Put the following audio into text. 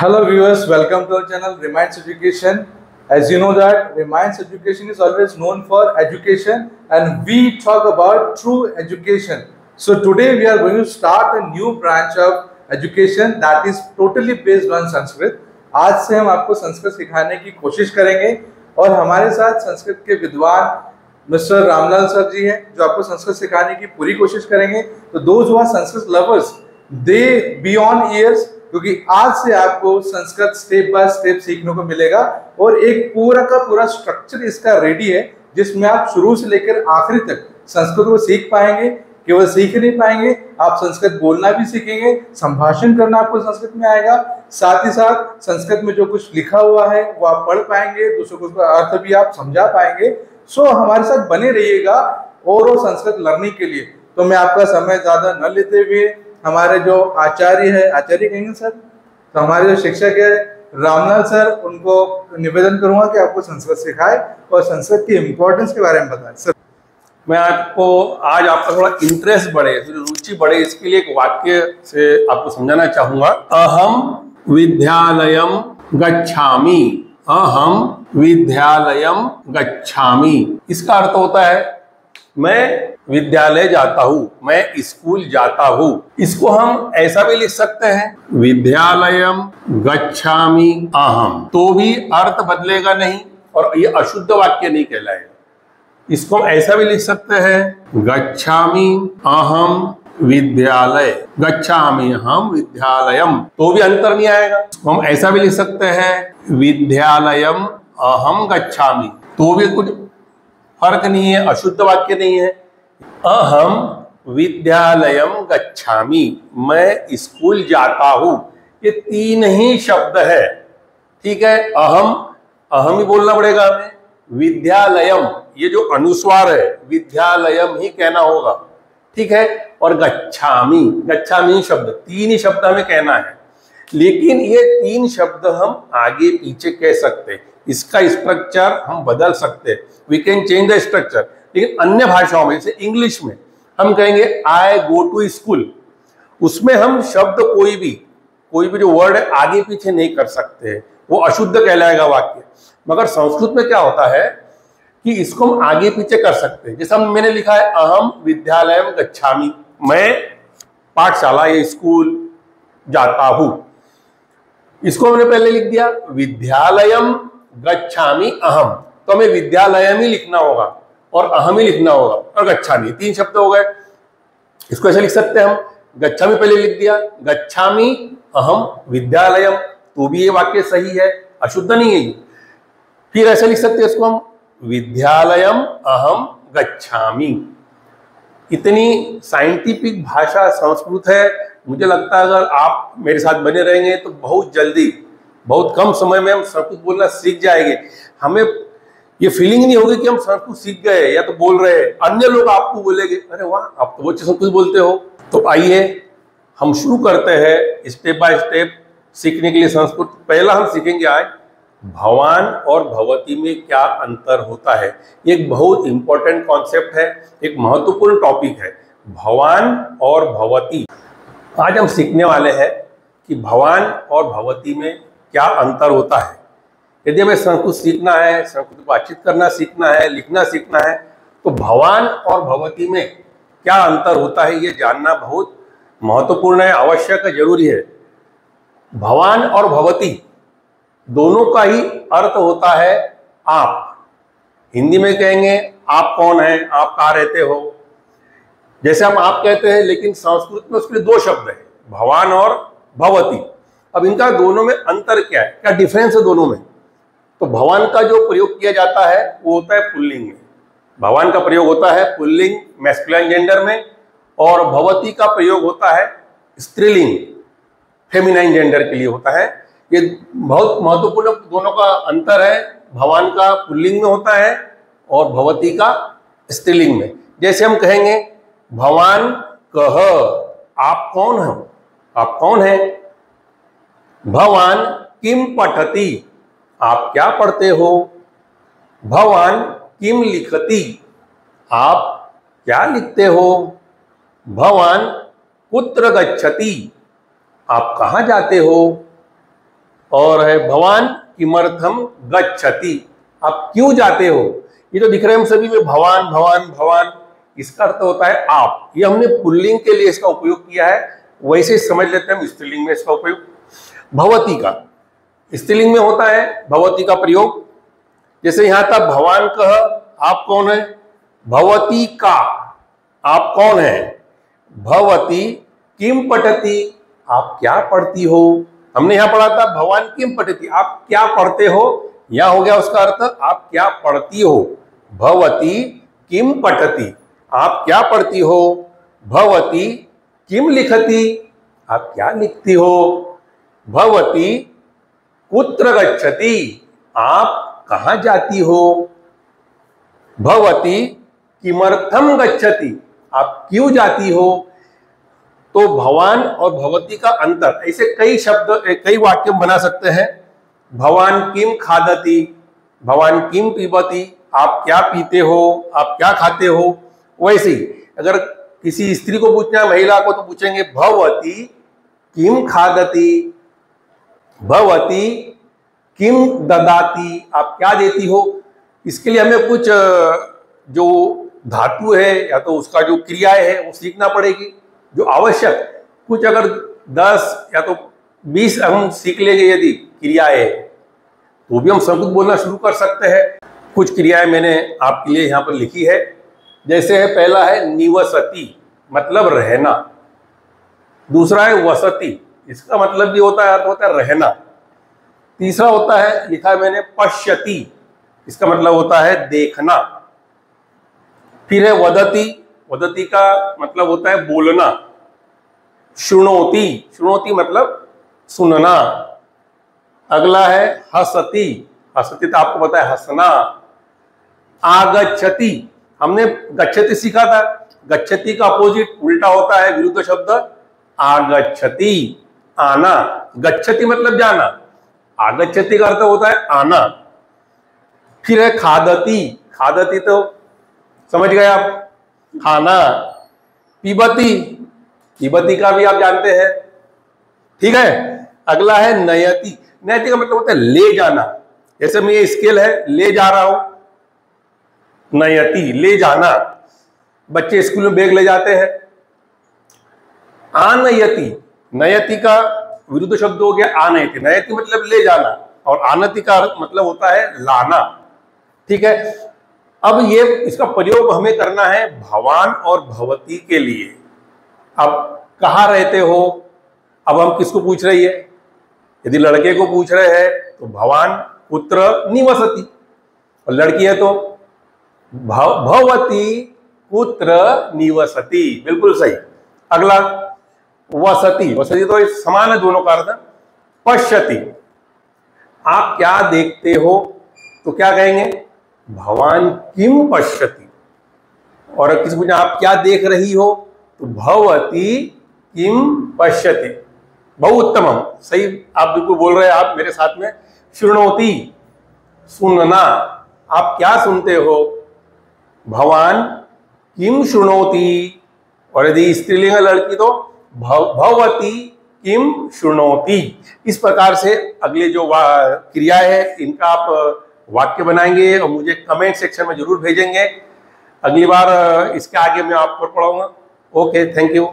Hello viewers, welcome to our channel Reminds Education. As you know that Reminds Education is always known for education and we talk about true education. So today we are going to start a new branch of education that is totally based on Sanskrit. आज से हम आपको संस्कृत सिखाने की कोशिश करेंगे और हमारे साथ संस्कृत के विद्वान मिस्टर रामलाल सर जी हैं जो आपको संस्कृत सिखाने की पूरी कोशिश करेंगे। तो those who are Sanskrit lovers they beyond years, क्योंकि आज से आपको संस्कृत स्टेप बाय स्टेप सीखने को मिलेगा और एक पूरा का पूरा स्ट्रक्चर इसका रेडी है जिसमें आप शुरू से लेकर आखिरी तक संस्कृत को सीख पाएंगे। केवल सीख नहीं पाएंगे, आप संस्कृत बोलना भी सीखेंगे, संभाषण करना आपको संस्कृत में आएगा, साथ ही साथ संस्कृत में जो कुछ लिखा हुआ है वो आप पढ़ पाएंगे, दूसरों को उसका अर्थ भी आप समझा पाएंगे। सो हमारे साथ बने रहिएगा और वो संस्कृत लर्निंग के लिए। तो मैं आपका समय ज्यादा न लेते हुए हमारे जो आचार्य है, आचार्य कहेंगे सर, तो हमारे जो शिक्षक है रामलाल सर, उनको निवेदन करूंगा कि आपको संस्कृत सिखाए और संस्कृत की इम्पोर्टेंस के बारे में बताएं। सर, मैं आपको आज आपका थोड़ा इंटरेस्ट बढ़े, रुचि बढ़े, इसके लिए एक वाक्य से आपको समझाना चाहूंगा। अहम विद्यालयम गच्छामि, अहम विद्यालयम गच्छामि। इसका अर्थ होता है मैं विद्यालय जाता हूँ, मैं स्कूल जाता हूँ। इसको हम ऐसा भी लिख सकते हैं विद्यालयम गच्छामि अहम, तो भी अर्थ बदलेगा नहीं और ये अशुद्ध वाक्य नहीं कहलाएगा। इसको हम ऐसा भी लिख सकते हैं गच्छामि अहम विद्यालय, गच्छामि अहम विद्यालयम, तो भी अंतर नहीं आएगा। इसको हम ऐसा भी लिख सकते हैं विद्यालयम अहम गच्छामि, तो भी कुछ फर्क नहीं है, अशुद्ध वाक्य नहीं है। अहम विद्यालयम गच्छामि, मैं स्कूल जाता हूं, ये तीन ही शब्द है। ठीक है, अहम ही बोलना पड़ेगा हमें। विद्यालयम, ये जो अनुस्वार है विद्यालयम ही कहना होगा। ठीक है, और गच्छामि शब्द, तीन ही शब्द हमें कहना है, लेकिन ये तीन शब्द हम आगे पीछे कह सकते, इसका स्ट्रक्चर हम बदल सकते, we can change the structure. लेकिन अन्य भाषाओं में, जैसे इंग्लिश में हम कहेंगे आई गो टू स्कूल, उसमें हम शब्द कोई भी जो वर्ड है आगे पीछे नहीं कर सकते, वो अशुद्ध कहलाएगा वाक्य। मगर संस्कृत में क्या होता है कि इसको हम आगे पीछे कर सकते हैं। जैसे मैंने लिखा है अहम विद्यालयम गच्छामि, मैं पाठशाला या स्कूल जाता हूं, इसको हमने पहले लिख दिया विद्यालयम गच्छामि अहम, तो हमें विद्यालयम ही लिखना होगा और अहम ही लिखना होगा और गच्छामि, तीन शब्द हो गए। इसको ऐसे लिख सकते हैं हम, गच्छामि पहले लिख दिया, गच्छामि अहम विद्यालयम, तो भी ये वाक्य सही है, अशुद्ध नहीं है ये। फिर ऐसे लिख सकते हैं इसको हम विद्यालयम अहम गच्छामि। इतनी साइंटिफिक भाषा संस्कृत है। मुझे लगता है अगर आप मेरे साथ बने रहेंगे तो बहुत जल्दी, बहुत कम समय में हम संस्कृत बोलना सीख जाएंगे। हमें ये फीलिंग नहीं होगी कि हम संस्कृत सीख गए या तो बोल रहे हैं, अन्य लोग आपको बोलेंगे अरे वाह आप तो बहुत संस्कृत बोलते हो। तो आइए हम शुरू करते हैं स्टेप बाय स्टेप सीखने के लिए संस्कृत। पहला हम सीखेंगे आज भवान और भवती में क्या अंतर होता है। एक बहुत इंपॉर्टेंट कॉन्सेप्ट है, एक महत्वपूर्ण टॉपिक है, भवान और भवती। आज हम सीखने वाले हैं कि भवान और भवती में क्या अंतर होता है। यदि हमें संस्कृत सीखना है, संस्कृत बातचीत करना सीखना है, लिखना सीखना है, तो भवान और भवती में क्या अंतर होता है ये जानना बहुत महत्वपूर्ण है, आवश्यक है, जरूरी है। भवान और भवती दोनों का ही अर्थ होता है आप। हिंदी में कहेंगे आप कौन है, आप कहाँ रहते हो, जैसे हम आप कहते हैं, लेकिन संस्कृत में उसके लिए दो शब्द है, भवान और भवती। अब इनका दोनों में अंतर क्या है, क्या डिफरेंस है दोनों में। तो भवान का जो प्रयोग किया जाता है वो होता है पुल्लिंग में, भवान का प्रयोग होता है पुल्लिंग मैस्कुलाइन जेंडर में, और भवती का प्रयोग होता है स्त्रीलिंग फेमिनाइन जेंडर के लिए होता है। ये बहुत महत्वपूर्ण दोनों का अंतर है, भवान का पुल्लिंग में होता है और भवती का स्त्रीलिंग में। जैसे हम कहेंगे भवान कह, आप कौन हो, आप कौन है। भवान किम पठति, आप क्या पढ़ते हो। भवान किम लिखति, आप क्या लिखते हो। भवान कुत्र गच्छति, आप कहाँ जाते हो। और है भवान किमर्थम गच्छति, आप क्यों जाते हो। ये तो दिख रहे हैं हम सभी में, भवान भवान भवान, इसका अर्थ होता है आप। ये हमने पुल्लिंग के लिए इसका उपयोग किया है, वैसे समझ लेते हैं हम स्त्रीलिंग में इसका उपयोग। भवती का स्त्रीलिंग में होता है भवती का प्रयोग, जैसे यहां था भवान कह, आप कौन है। भवती का, आप कौन है। भवती किम पठति, आप क्या पढ़ती हो। हमने यहां पढ़ा था भवान किम पठति, आप क्या पढ़ते हो। यहां हो गया उसका अर्थ आप क्या पढ़ती हो। भवती किम पठति, आप क्या पढ़ती हो। भवती किम लिखति, आप क्या लिखती हो। भवती कुत्र गच्छति, आप कहां जाती हो। भवती किमर्थम गच्छति, आप क्यों जाती हो। तो भवान और भवती का अंतर, ऐसे कई शब्द कई वाक्य बना सकते हैं। भवान किम खादति, भवान किम पीबति, आप क्या पीते हो, आप क्या खाते हो। वैसे ही अगर किसी स्त्री को पूछना है, महिला को, तो पूछेंगे भवती किम खादति, भवती किम ददाति, आप क्या देती हो। इसके लिए हमें कुछ जो धातु है या तो उसका जो क्रियाएं है वो सीखना पड़ेगी, जो आवश्यक। कुछ अगर 10 या तो 20 हम सीख लेंगे यदि क्रियाएं, तो भी हम सब कुछ बोलना शुरू कर सकते हैं। कुछ क्रियाएं मैंने आपके लिए यहाँ पर लिखी है, जैसे है पहला है निवसति, मतलब रहना। दूसरा है वसति, इसका मतलब भी होता है, अर्थ होता है रहना। तीसरा होता है, लिखा है मैंने पश्यति, इसका मतलब होता है देखना। फिर है वदति, वदति का मतलब होता है बोलना। शृणोति, शृणोति मतलब सुनना। अगला है हसति, हसति तो आपको पता है हंसना। आगच्छति, हमने गच्छति सीखा था, गच्छति का अपोजिट उल्टा होता है विरुद्ध शब्द आगच्छति, आना। गच्छति मतलब जाना, आगच्छति का अर्थ होता है आना। फिर है खादति, खादति तो समझ गए आप, खाना। पिबति, पिबति का भी आप जानते हैं, ठीक है। अगला है नयति, नयति का मतलब होता है ले जाना। जैसे मैं ये स्केल है, ले जा रहा हूं, नयति ले जाना। बच्चे स्कूल में बैग ले जाते हैं। आनयति, नयति का विरुद्ध शब्द हो गया आनयति। नयति मतलब ले जाना और आनति का मतलब होता है लाना, ठीक है। अब ये इसका प्रयोग हमें करना है भवान और भवती के लिए। अब कहाँ रहते हो, अब हम किसको पूछ रही है। यदि लड़के को पूछ रहे हैं तो भवान कुत्र निवसति, और लड़की है तो भवती कुत्र निवसति, बिल्कुल सही। अगला वसति, वसति तो समान है दोनों का अर्थ। पश्यति, आप क्या देखते हो, तो क्या कहेंगे भवान किम पश्यति। और किसी पूछा आप क्या देख रही हो, तो भवती किम पश्यति। बहु उत्तमम, सही आप बिल्कुल बोल रहे हैं आप मेरे साथ में। शृणोति, सुनना, आप क्या सुनते हो। भवान किम शृणोति, और यदि स्त्रीलिंग लड़की तो भवती किम शृणोति। इस प्रकार से अगले जो क्रियाएं है इनका आप वाक्य बनाएंगे और मुझे कमेंट सेक्शन में जरूर भेजेंगे। अगली बार इसके आगे मैं आपको पढ़ाऊंगा। Okay, thank you.